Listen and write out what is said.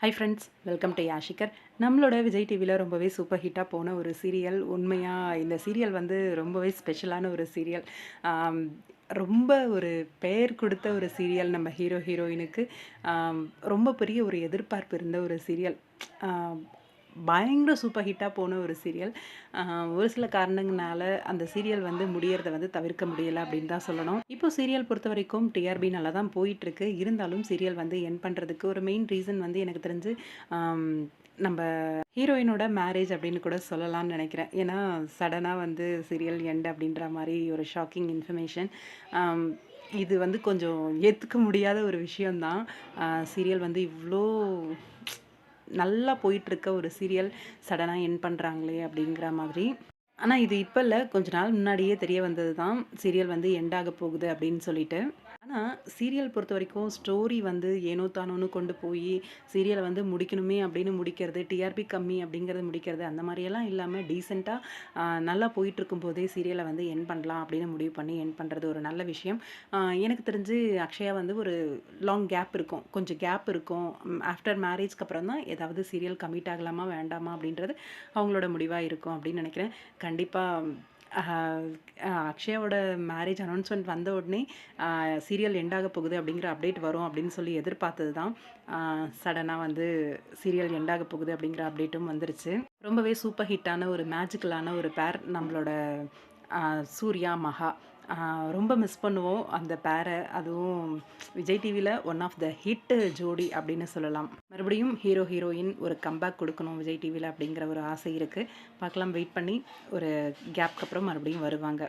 High friends, welcome to Yashikar. நம்மளோட விஜய் டிவியில் ரொம்பவே சூப்பர் ஹிட்டாக போன ஒரு சீரியல். உண்மையாக இந்த சீரியல் வந்து ரொம்பவே ஸ்பெஷலான ஒரு சீரியல். ஆம், ரொம்ப ஒரு பெயர் கொடுத்த ஒரு சீரியல் நம்ம ஹீரோ ஹீரோயினுக்கு. ரொம்ப பெரிய ஒரு எதிர்பார்ப்பு இருந்த ஒரு சீரியல். பயங்கர சூப்பர் ஹிட்டாக போன ஒரு சீரியல். ஒரு சில காரணங்களால அந்த சீரியல் வந்து முடியறத வந்து தவிர்க்க முடியலை அப்படின்னு தான் சொல்லணும். இப்போ சீரியல் பொறுத்த வரைக்கும் டிஆர்பி நல்லா தான் போயிட்டுருக்கு. இருந்தாலும் சீரியல் வந்து என் பண்ணுறதுக்கு ஒரு மெயின் ரீசன் வந்து எனக்கு தெரிஞ்சு நம்ம ஹீரோயினோட மேரேஜ் அப்படின்னு கூட சொல்லலாம்னு நினைக்கிறேன். ஏன்னா சடனாக வந்து சீரியல் எண்ட் அப்படின்ற மாதிரி ஒரு ஷாக்கிங் இன்ஃபர்மேஷன். இது வந்து கொஞ்சம் ஏற்றுக்க முடியாத ஒரு விஷயந்தான். சீரியல் வந்து இவ்வளோ நல்லா போயிட்டுருக்க ஒரு சீரியல் சடனாக எண்ட் பண்ணுறாங்களே அப்படிங்கிற மாதிரி. ஆனால் இது இப்போ இல்லை, கொஞ்ச நாள் முன்னாடியே தெரிய வந்தது தான் சீரியல் வந்து எண்ட் ஆக போகுது அப்படின்னு சொல்லிட்டு. ஆனால் சீரியல் பொறுத்த வரைக்கும் ஸ்டோரி வந்து ஏனோ தானோன்னு கொண்டு போய் சீரியலை வந்து முடிக்கணுமே அப்படின்னு முடிக்கிறது, டிஆர்பி கம்மி அப்படிங்கிறது முடிக்கிறது, அந்த மாதிரியெல்லாம் இல்லாமல் டீசெண்டாக நல்லா போயிட்டுருக்கும் போதே சீரியலை வந்து என் பண்ணலாம் அப்படின்னு முடிவு பண்ணி என் பண்ணுறது ஒரு நல்ல விஷயம். எனக்கு தெரிஞ்சு அக்ஷயா வந்து ஒரு லாங் கேப் இருக்கும், கொஞ்சம் கேப் இருக்கும். ஆஃப்டர் மேரேஜ்க்கு அப்புறம் தான் ஏதாவது சீரியல் கமிட் ஆகலாமா வேண்டாமா அப்படின்றது அவங்களோட முடிவாக இருக்கும் அப்படின்னு நினைக்கிறேன். கண்டிப்பாக அக்ஷயாவோட மேரேஜ் அனௌன்ஸ்மெண்ட் வந்த உடனே சீரியல் எண்ட் ஆக போகுது அப்படிங்கிற அப்டேட் வரும் அப்படின்னு சொல்லி எதிர்பார்த்தது தான். சடனாக வந்து சீரியல் எண்ட் ஆக போகுது அப்படிங்கிற அப்டேட்டும் வந்துருச்சு. ரொம்பவே சூப்பர் ஹிட்டான ஒரு மேஜிக்கலான ஒரு பேர் நம்மளோட சூர்யா மகா. ரொம்ப மிஸ் பண்ணுவோம் அந்த பேரை. அதுவும் விஜய் டிவியில் ஒன் ஆஃப் த ஹிட் ஜோடி அப்படின்னு சொல்லலாம். மறுபடியும் ஹீரோ ஹீரோயின் ஒரு கம்பேக் கொடுக்கணும் விஜய் டிவியில் அப்படிங்கிற ஒரு ஆசை இருக்குது. பார்க்கலாம், வெயிட் பண்ணி ஒரு கேப்க்கு அப்புறம் மறுபடியும் வருவாங்க.